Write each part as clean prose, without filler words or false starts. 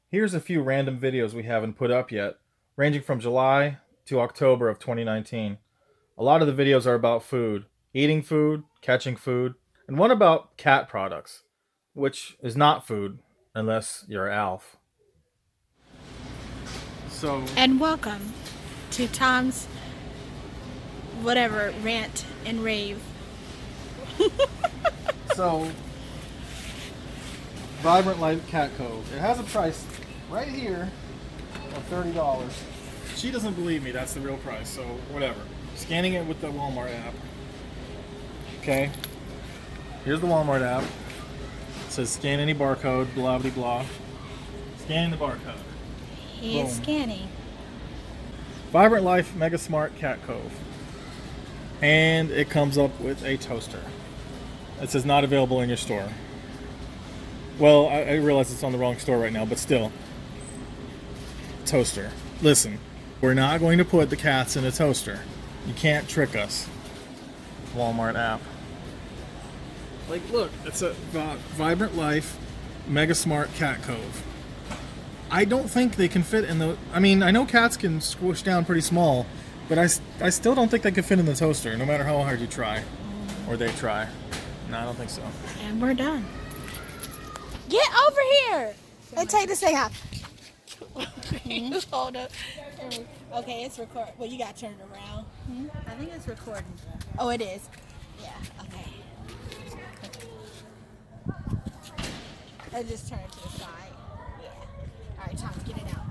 Here's a few random videos we haven't put up yet, ranging from July to October of 2019. A lot of the videos are about food, eating food, catching food, and one about cat products, which is not food unless you're Alf. So, And welcome to Tom's whatever rant and rave. so Vibrant Life Cat Cove. It has a price right here of $30. She doesn't believe me that's the real price, so whatever. Scanning it with the Walmart app. Okay. Here's the Walmart app. It says scan any barcode, blah blah blah. Scanning the barcode. He is Boom. scanning. Vibrant Life Mega Smart Cat Cove. And it comes up with a toaster. It says not available in your store. Well, I realize it's on the wrong store right now, but still. Toaster. Listen, we're not going to put the cats in a toaster. You can't trick us. Walmart app. Like, look, it's a Vibrant Life Mega Smart Cat Cove. I don't think they can fit in the... I mean, I know cats can squish down pretty small, but I still don't think they can fit in the toaster, no matter how hard you try. Or they try. No, I don't think so. And we're done. Get over here! Let's take this thing out. Hold up. Okay, it's recording. Well, you got to turn it around. I think it's recording. Oh, it is. Yeah, okay. Let's just turn it to the side. Yeah. All right, Tom, get it out.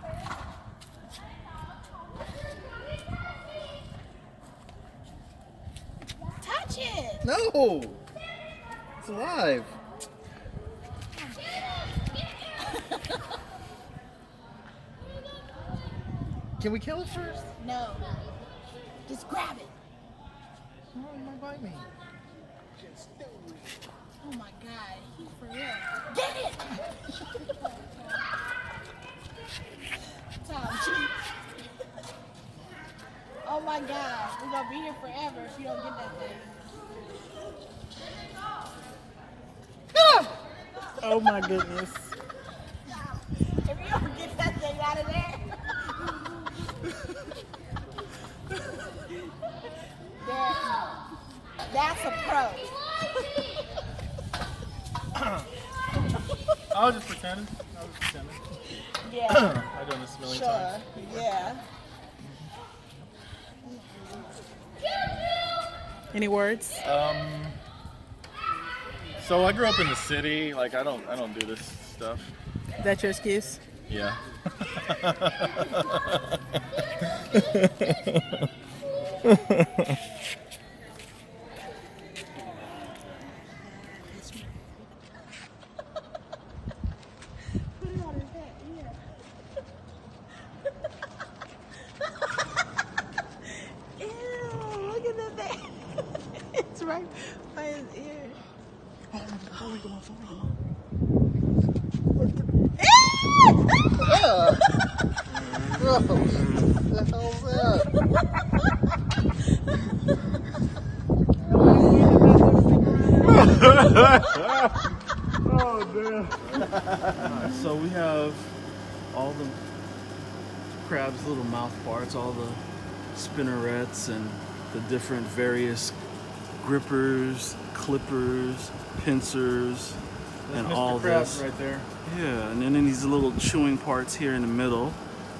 Touch it! No! It's alive. Can we kill it first? No. Just grab it. No, it might bite me. Oh my God, he's for real. Get it! Tom, oh my God, we're gonna be here forever if you don't get that thing. Oh my goodness. If you don't get that thing out of there. That's a pro. I was just pretending. Yeah. I've done this a million Sure. times. Yeah. Any words? So I grew up in the city. Like I don't do this stuff. That's your excuse? Yeah. Put it on his head. Yeah. Ew, look at that thing. It's right by his ear. Oh damn. So we have all the crab's little mouth parts, all the spinnerets and the different various grippers, clippers, pincers, and all this. Right there. Yeah, and then these little chewing parts here in the middle.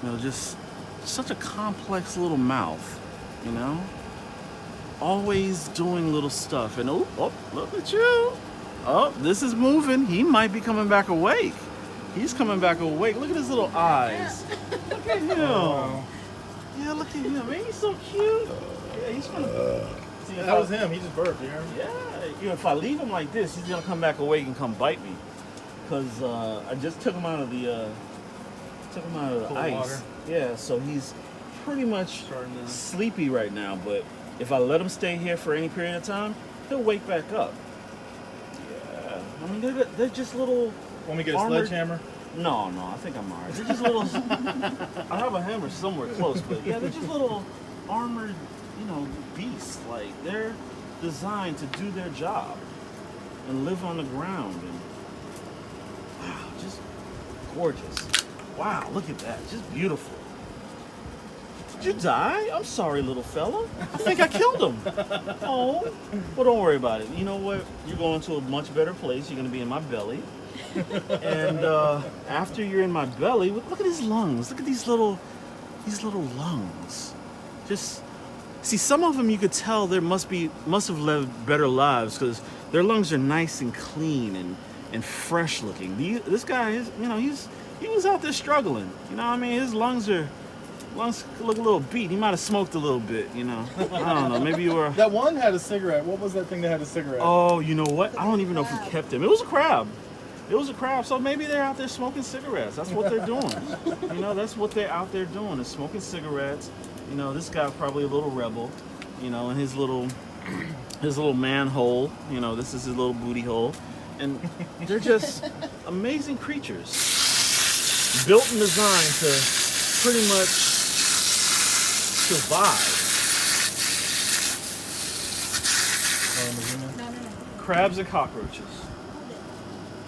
You know, just such a complex little mouth, you know? Always doing little stuff. And oh, look at you. Oh, this is moving. He might be coming back awake. He's coming back awake. Look at his little eyes. Look at him. Yeah, look at him. Man, he's so cute. Yeah, he's gonna. See, that was him. He just burped. You hear him? Yeah. You know, if I leave him like this, he's gonna come back awake and come bite me. Cause I just took him out of the cold ice. Water. Yeah, so he's pretty much sleepy right now. But if I let him stay here for any period of time, he'll wake back up. Yeah. I mean, they're just little. Want me to get a sledgehammer? No, I think I'm alright. They're just little. I have a hammer somewhere close, but yeah, they're just little armored, beasts. Like they're designed to do their job and live on the ground. And wow, just gorgeous. Wow, look at that. Just beautiful. Did you die? I'm sorry, little fella. I think I killed him. Oh, well, don't worry about it. You know what? You're going to a much better place. You're going to be in my belly. And after you're in my belly, look at his lungs. Look at these little lungs. Just see, some of them you could tell there must have lived better lives because their lungs are nice and clean and fresh looking. This guy is, he was out there struggling. You know what I mean? His lungs look a little beat. He might have smoked a little bit, I don't know. Maybe you were. That one had a cigarette. What was that thing that had a cigarette? Oh, you know what? I don't even know if he kept him. It was a crab. So maybe they're out there smoking cigarettes. That's what they're doing. That's what they're out there doing, is smoking cigarettes. This guy probably a little rebel, in his little manhole. This is his little booty hole. And they're just amazing creatures. Built and designed to pretty much survive. No. Crabs and cockroaches.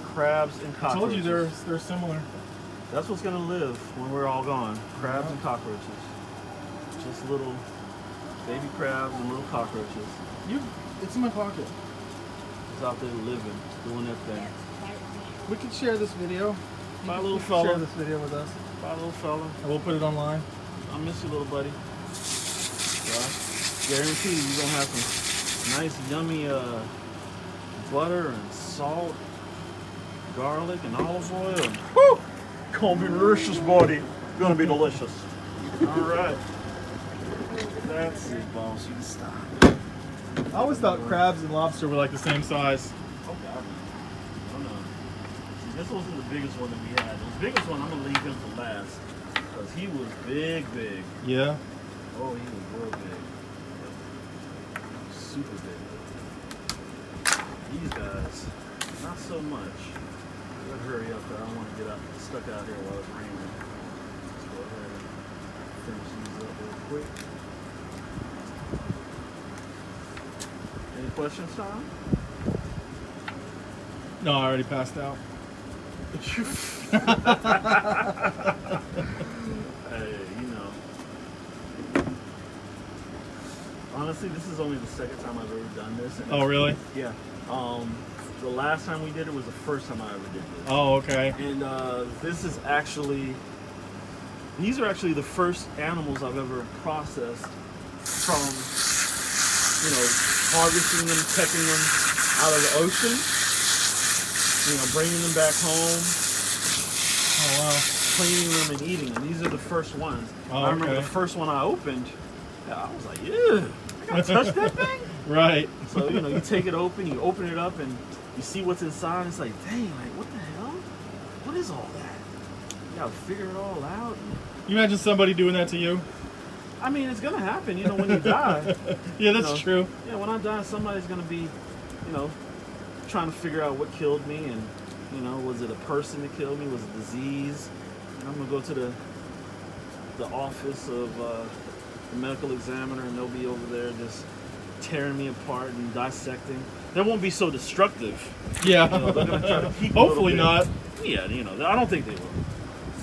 Crabs and I cockroaches. told you they're similar. That's what's gonna live when we're all gone. Crabs and cockroaches. Just little baby crabs and little cockroaches. It's in my pocket. Just out there living, doing their thing. We could share this video. Bye, little Share fella. this video with us. Bye, little fella. And we'll put it online. I miss you, little buddy. Well, guarantee you're gonna have some nice, yummy butter and salt, garlic and olive oil. And, whoo! Gonna be delicious, buddy. Gonna be delicious. All right. That's it, boss. You can stop. I always thought crabs and lobster were like the same size. Oh God. No. See, this wasn't the biggest one that we had. The biggest one, I'm gonna leave him for last because he was big. Yeah. Oh, he was real big. Super big. These guys, not so much. Let's hurry up. I don't want to get stuck out here while it's raining. Let's go ahead and finish these up real quick. Any questions, Tom? No, I already passed out. Hey, honestly, this is only the second time I've ever done this. And Oh, really? Yeah. The last time we did it was the first time I ever did this. Oh, okay. And these are actually the first animals I've ever processed from, harvesting them, catching them out of the ocean, bringing them back home, Oh, wow. cleaning them and eating them. These are the first ones. Oh, I remember okay. the first one I opened, I was like, yeah, I gotta touch that thing? Right. So, you take it open, you open it up, and you see what's inside. It's like, dang, what the hell? What is all that? You gotta figure it all out. You imagine somebody doing that to you? I mean, it's gonna happen, when you die. Yeah, that's true. Yeah, when I die, somebody's gonna be, trying to figure out what killed me, and, was it a person that killed me? Was it disease? And I'm gonna go to the office of the medical examiner, and they'll be over there just tearing me apart and dissecting. They won't be so destructive. Yeah. They're gonna try to peek a Hopefully little bit. not. Yeah, I don't think they will.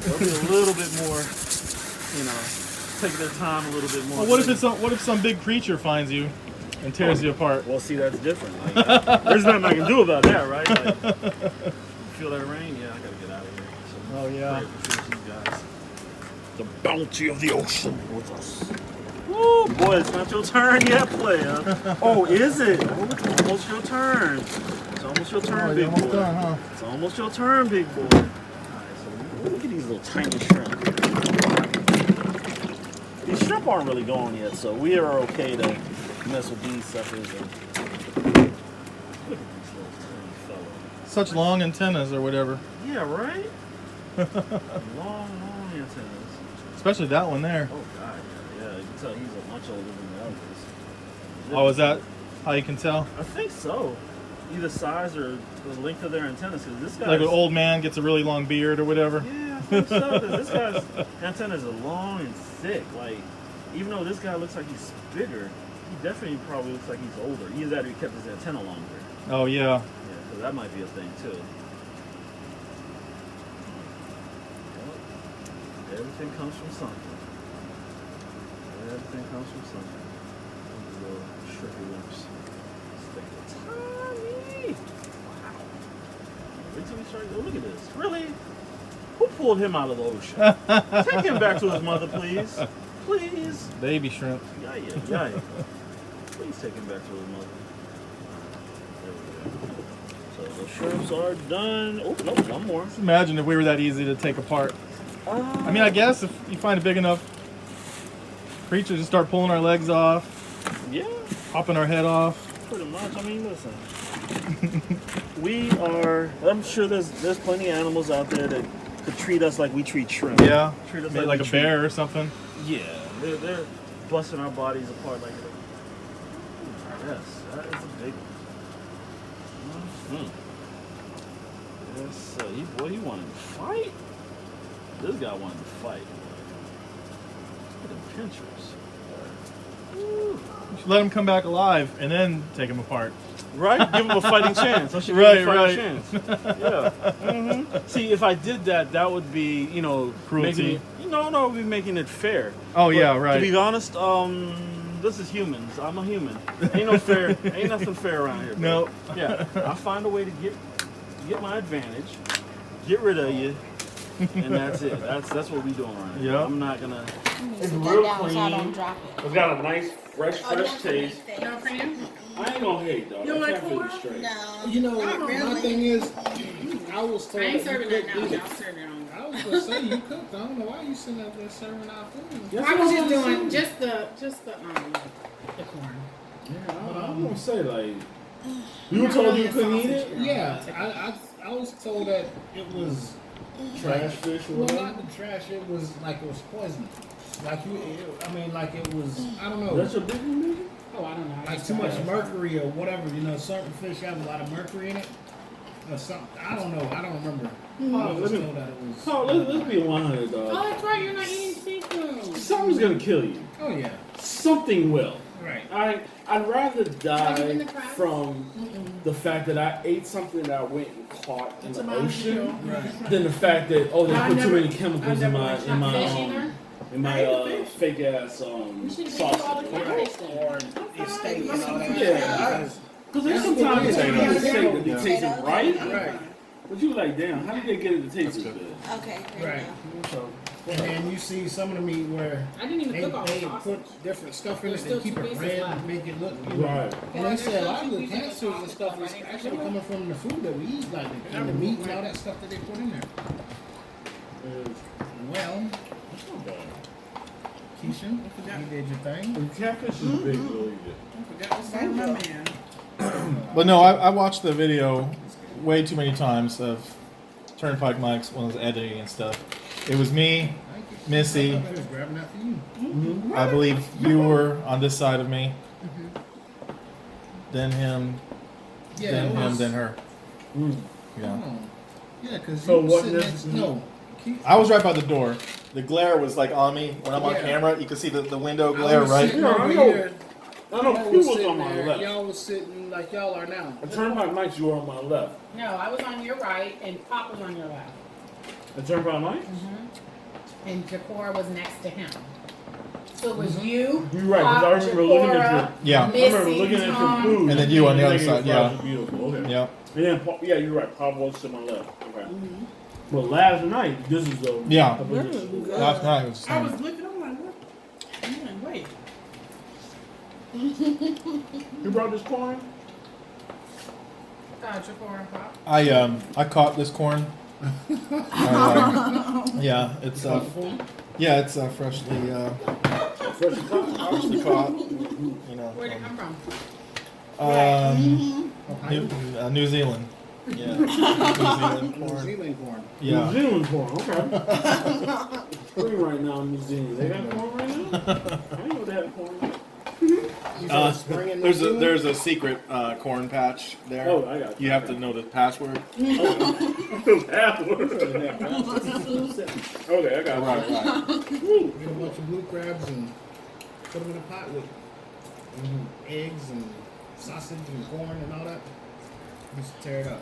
They'll be a little bit more, take their time a little bit more. Well, what if some big creature finds you and tears you apart? Well, see, that's different. There's nothing I can do about that, right? Feel that rain? Yeah, I gotta get out of here. So, Oh, yeah. pray for you guys. The bounty of the ocean with us. Woo, boy, it's not your turn yet, player. Oh, is it? Oh, it's almost your turn. It's almost your turn, Oh, big you're almost boy. done, huh? It's almost your turn, big boy. All right, so look at these little tiny shrimp. These shrimp aren't really going yet, so we are okay to mess with these suckers. And look at these little tiny fellows. Such long antennas or whatever. Yeah, right? long antennas. Especially that one there. Oh, God, yeah. You can tell he's a much older than the others. Oh, is that how you can tell? I think so. Either size or the length of their antennas. Because this guy, Like an old man gets a really long beard or whatever. yeah, I think so. Because this guy's antennas are long and thick. Like, even though this guy looks like he's bigger, he definitely probably looks like he's older. Either that or he kept his antenna longer. Oh, yeah. Yeah, so that might be a thing too. Everything comes from something. Everything comes from something. The little shrimpy lips. Tiny. Wow. Wait till we start. Oh, look at this. Really? Who pulled him out of the ocean? Take him back to his mother, please. Please. Baby shrimp. Yeah. Please take him back to his mother. There we go. So the shrimps are done. Oh, no, one more. Just imagine if we were that easy to take apart. I mean, I guess if you find a big enough creature, just start pulling our legs off, Yeah, popping our head off. pretty much. I mean, listen. I'm sure there's plenty of animals out there that could treat us like we treat shrimp. Yeah, Treat us maybe like we a treat- bear or something. Yeah, they're busting our bodies apart like that. Yes, that is a big one. Yes, he wanted to fight. This guy wanted to fight. Look at the pinchers. Woo. You should let him come back alive and then take him apart. Right? Give him a fighting chance. I should give him a fighting chance. Yeah. See, if I did that, that would be, Cruelty. No, we'd be making it fair. Oh, But yeah, right. To be honest, this is humans. I'm a human. Ain't no fair. Ain't nothing fair around here. No. Yeah. I find a way to get my advantage, get rid of you, and that's it. That's what we doing right now. Yep. I'm not gonna. It's Sit real that down so I don't clean. drop it. It's got a nice, fresh Oh, don't taste. forget You know what I'm saying? I ain't gonna hate though. You don't I like can't feel corn? it straight. No. You know, not my really. thing is, I was I told ain't that serving you that could now. do Y'all it. serving it on. I was gonna say you cooked. I don't know why you sitting out there serving our food. Yes, I was just I'm doing saying. just the corn. Yeah, I'm gonna say like. You were told you couldn't eat it? Yeah, I was told that it was Trash fish or well, whatever? not the trash. It was like it was poison. Like like it was. I don't know. That's your big one, Oh, I don't know. Like too much mercury or whatever. You know, certain fish have a lot of mercury in it. Or something. I don't know. I don't remember. I was let me- told that it was. Oh, let's be 100, Oh, dog. that's right. You're not eating seafood. Something's gonna kill you. Oh yeah. Something will. Right. I'd rather Have you die been to crabs? from the fact that I ate something that I went and caught in the ocean Right. than the fact that they I put too never- many chemicals in my Fish either? fake ass You should have all the sausage. fish then. Or it's steak and all that. Yeah. Because there's sometimes That's you what it taste is. steak that be Potato? tasting right, Right. but you like, damn, how did they get it to taste this good? Okay, there Right. you go. So, And then you see some of the meat where I didn't even they cook all the sausage. put different stuff in There's it still to keep two it pieces red, left. make it look. You know. right. And they said a lot of the There's still two cancers pieces and of stuff sausage is right actually there. coming from the food that we eat, like the meat and all that stuff that they put in there. Well, It's not bad. Keisha, you did your thing. And catfish is big, really good. I forgot to say my man. But no, I watched the video way too many times of Turnpike Mike's when I was editing and stuff. It was me, Thank you. Missy. I thought they was grabbing that for you. I believe you were on this side of me. Then him, Yeah, then it him, was, then her. Mm. Yeah. Yeah, because So you what sitting next- next. No. I was right by the door. The glare was like on me when I'm on Yeah. camera. You can see the window I glare, was right? sitting Yeah, over I know. here. I know Y'all Q was was sitting on my there. left. Y'all was sitting like y'all are now. At Turnpike Nights, you were on my left. No, I was on your right and Pop was on your left. At Turnpike Nights? And Jakora was next to him. So it was you, You're right, 'cause I Pop, remember looking at Jakora, Yeah. I remember Missy, looking at your Tom. food. And then you on the other thinking side, your fries yeah. are beautiful. Okay. Yeah. And then, yeah, you're right. Pop was to my left. Okay. But last night, this is the Yeah. opposition. Last night was. I was looking, I'm like, what? I'm like, wait. You brought this corn? Jakora and Pop. I caught this corn. Yeah, it's it's freshly Fresh freshly caught. You know. Where'd it come from? New Zealand. Yeah. New Zealand New corn. Zealand corn. New Yeah. Zealand corn, okay. Spring right now in New Zealand. They got corn right now? I didn't know they had corn. You said spring in New Zealand? There's a secret corn patch there. Oh, I got You have to know the password. Password. Okay, I got it. Right. Woo. Get a bunch of blue crabs and put them in a pot with eggs and sausage and corn and all that. Just tear it up.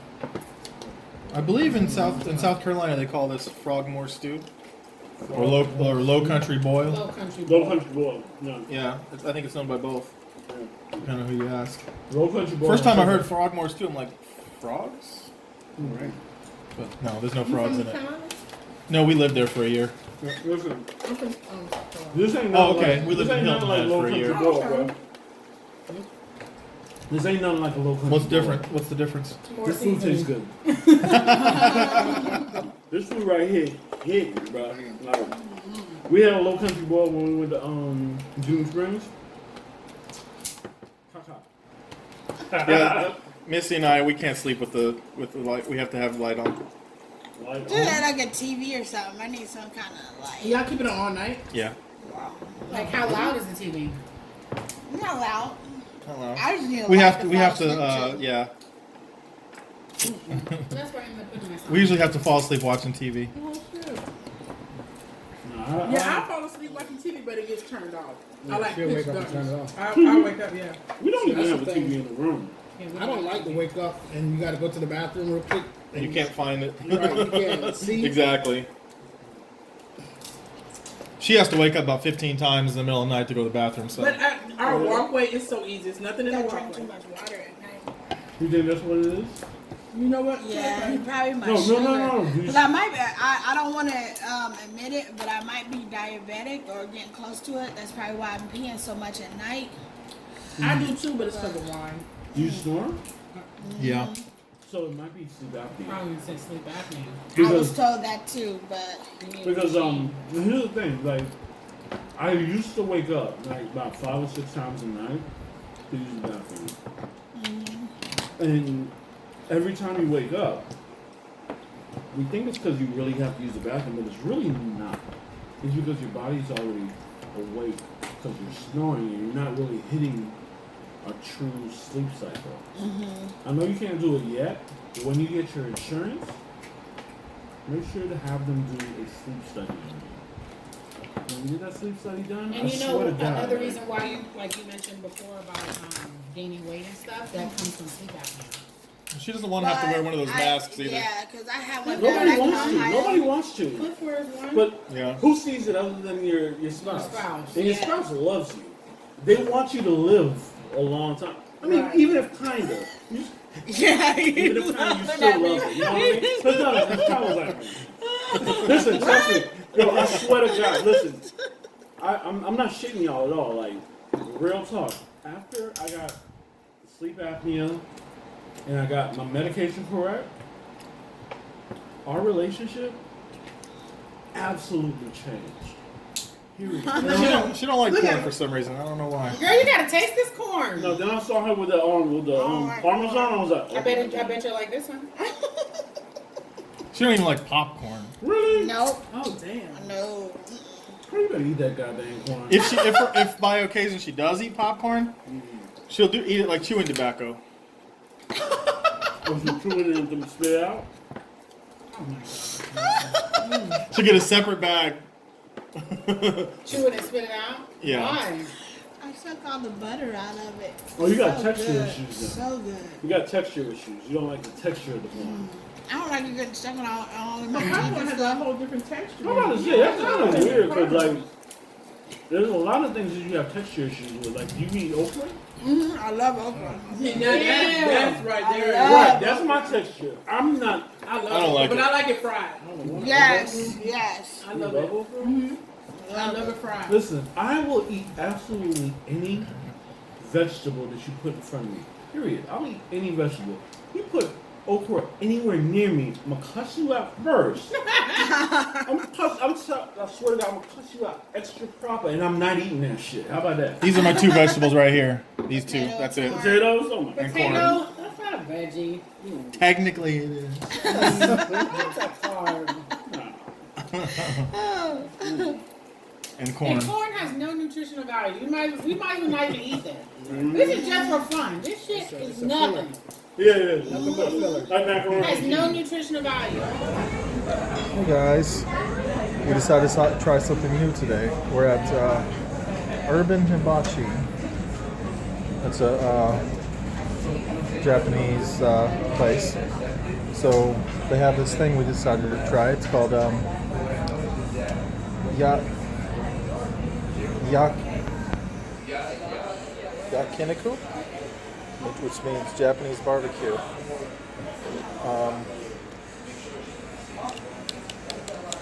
I believe in South Carolina they call this frogmore stew. Or low country boil. Low country. Low country boil. No. Yeah, I think it's owned by both. Depending on who you ask. Low country boil. First time I heard Frogmore's too, I'm like, frogs? Right. But no, there's no frogs in it. Carolina? No, we lived there for a year. Listen, I'm from, this ain't Oh, nothing okay. like, We lived this in ain't nothing Hilton like Head low for a country year. boil, bro. This ain't nothing like a low country What's boil. different? What's the difference? more This food tastes seasoning. good. This food right here, hit, bro. Like, we had a low country boil when we went to June Springs. Yeah, Missy and I, we can't sleep with the light. We have to have the light on. Like, Do that like a TV or something. I need some kind of light. Y'all keep it on all night? Yeah. Like, how loud is the TV? Not loud. Hello. I just need a We light have to. We fall have to. asleep to. Yeah. That's where I end up putting my We usually have to fall asleep watching TV. Yeah, I fall asleep watching TV, but it gets turned off. I like she'll pitch wake up and turn it darkness. off. I wake up, yeah. we don't even That's have a the TV thing. in the room. I don't like to wake up and you got to go to the bathroom real quick. And you can't find it. Right, you can't see. Exactly. She has to wake up about 15 times in the middle of the night to go to the bathroom. So. But our walkway is so easy. It's nothing in the Don't drink too walkway. much water at night. You think that's what it is? You know what? Yeah, you probably my No, sugar. no. But I might be, I don't want to admit it, but I might be diabetic or getting close to it. That's probably why I'm peeing so much at night. I do too, but it's because of wine. Do you snore? Yeah. So it might be sleep apnea. Probably say sleep apnea. I was Because, told that too, but because here's the thing, like, I used to wake up like about 5 or 6 times a night to use the bathroom. And every time you wake up, we think it's because you really have to use the bathroom, but it's really not. It's because your body's already awake because you're snoring and you're not really hitting a true sleep cycle. I know you can't do it yet, but when you get your insurance, make sure to have them do a sleep study on you. When you get that sleep study done, And I you know, swear to God, another reason why you, like you mentioned before about gaining weight and stuff, that comes from sleep apnea. She doesn't want to have to wear one of those masks either. Yeah, because I have one. nobody that I wants can to. hide. Nobody wants to. Cliff wears one. But Yeah. who sees it other than your spouse? spouse, And your yeah. spouse loves you. They want you to live a long time. I mean, Right. even if kinda. You, Yeah, even if kinda, you still love it. You know what I mean? Let's not let's tell us like listen, trust me. Yo, I swear to God, listen. I'm not shitting y'all at all. Like, real talk. After I got sleep apnea and I got my medication correct, our relationship absolutely changed. Period. She don't like corn for some reason. I don't know why. Girl, you gotta taste this corn. No, then I saw her with the Parmesan. I was like, I bet you like this one. She don't even like popcorn. really? Nope. Oh, damn. No. How you gonna eat that goddamn corn? If by occasion she does eat popcorn, she'll eat it like chewing tobacco. Was you chewing it and spit it out? She'll get a separate bag. Chew it and spit it out? Yeah. Why? I suck all the butter out of it. Oh, you got So texture good. issues then. So good. You got texture issues. You don't like the texture of the corn. I don't like it getting stuck on all in my But teeth popcorn and has a stuff. whole different texture. I'm about to say that's kind of weird because like there's a lot of things that you have texture issues with. Like, do you eat okra? I love okra. That's right there. Right, that's my texture. I'm not. I love I don't it, like but it. I like it fried. Yes, yes. I You love love it. okra? I love it fried. Listen, I will eat absolutely any vegetable that you put in front of me. Period. I'll eat any vegetable. You put okra anywhere near me, I'm gonna cuss you out first. I swear to God, I'm gonna cuss you out extra proper, and I'm not eating that shit. How about that? These are my two vegetables right here. These two. That's it. Potatoes? Oh my God. And corn. Potato? That's not a veggie. Technically, it is. That's a carb. And corn. And corn has no nutritional value. We might as well not even eat that. This is just for fun. This shit is nothing. Yeah. Nothing but filler. Like It has macaroni. no nutritional value. Hey guys, we decided to try something new today. We're at Urban Hibachi. It's a Japanese place. So they have this thing we decided to try. It's called yakiniku, which means Japanese barbecue.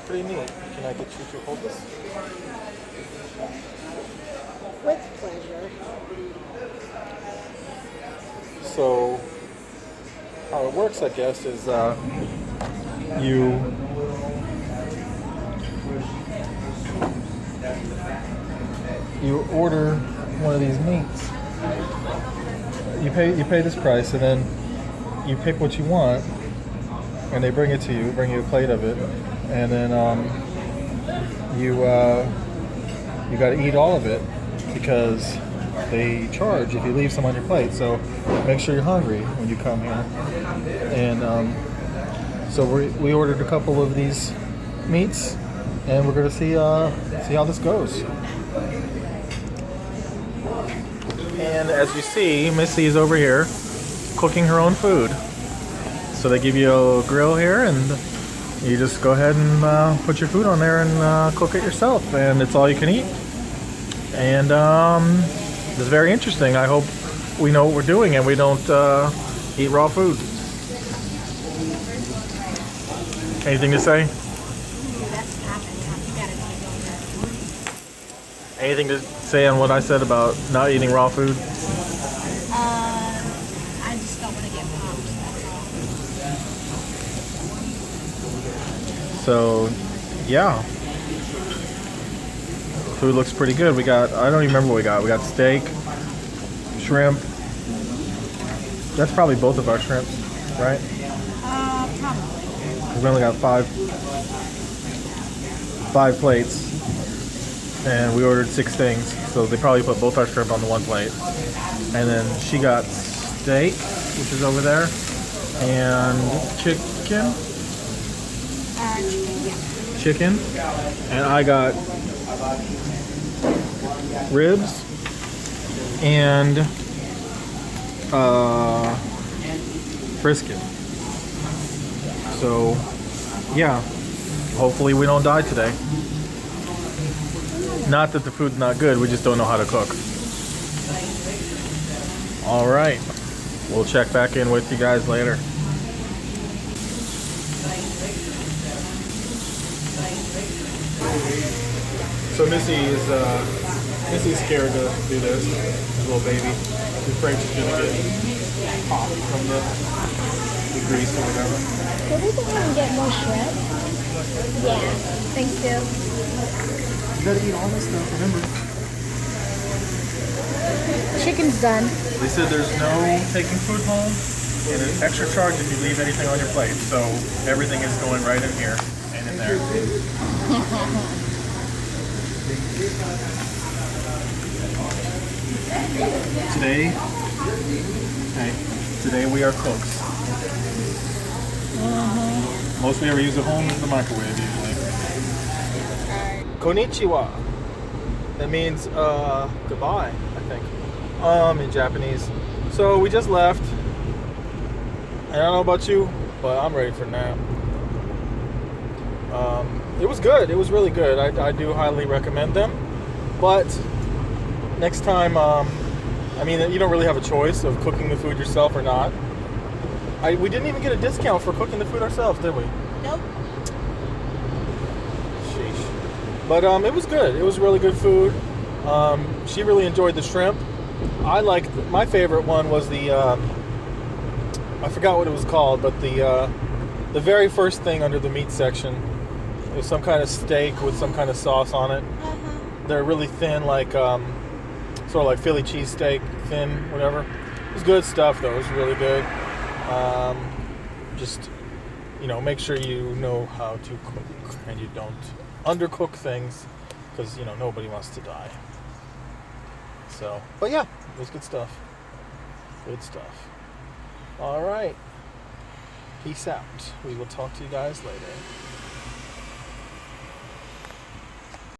Pretty neat. Can I get you to hold this? With pleasure. So, how it works, I guess, is you order one of these meats. You pay this price, and then you pick what you want, and they bring it to you, bring you a plate of it, and then you got to eat all of it because they charge if you leave some on your plate. So make sure you're hungry when you come here. And so we ordered a couple of these meats, and we're gonna see how this goes. And as you see, Missy is over here cooking her own food. So they give you a grill here, and you just go ahead and put your food on there and cook it yourself, and it's all you can eat. And it's very interesting. I hope we know what we're doing and we don't eat raw food. Anything to say? Anything to say on what I said about not eating raw food? I just don't want to get popped, that's all. So, yeah. Food looks pretty good. We got, I don't even remember what we got. We got steak, shrimp. That's probably both of our shrimps, right? Probably. We only got five plates, and we ordered 6 things, so they probably put both our shrimp on the one plate. And then she got steak, which is over there, and chicken. Chicken, and I got ribs and brisket. So, yeah, hopefully we don't die today. Not that the food's not good, we just don't know how to cook. All right, we'll check back in with you guys later. So Missy's scared to do this, little baby. She's afraid she's gonna get popped from the grease or whatever. Could we go ahead and get more shrimp? Yeah, thank you. You gotta eat all this stuff, remember. Chicken's done. They said there's no taking food home, and an extra charge if you leave anything on your plate. So everything is going right in here and in there. Today we are cooks. Most we ever use at home is the microwave usually. Konnichiwa. That means goodbye, I think, in Japanese. So we just left. I don't know about you, but I'm ready for a nap. It was good. It was really good. I do highly recommend them. But next time, I mean, you don't really have a choice of cooking the food yourself or not. We didn't even get a discount for cooking the food ourselves, did we? Nope. Sheesh. But it was good. It was really good food. She really enjoyed the shrimp. My favorite one was the, I forgot what it was called, but the very first thing under the meat section. It was some kind of steak with some kind of sauce on it. They're really thin, like sort of like Philly cheesesteak, thin, whatever. It was good stuff, though. It was really good. Just, make sure you know how to cook and you don't undercook things, because nobody wants to die. So, but yeah, it was good stuff. Good stuff. All right. Peace out. We will talk to you guys later.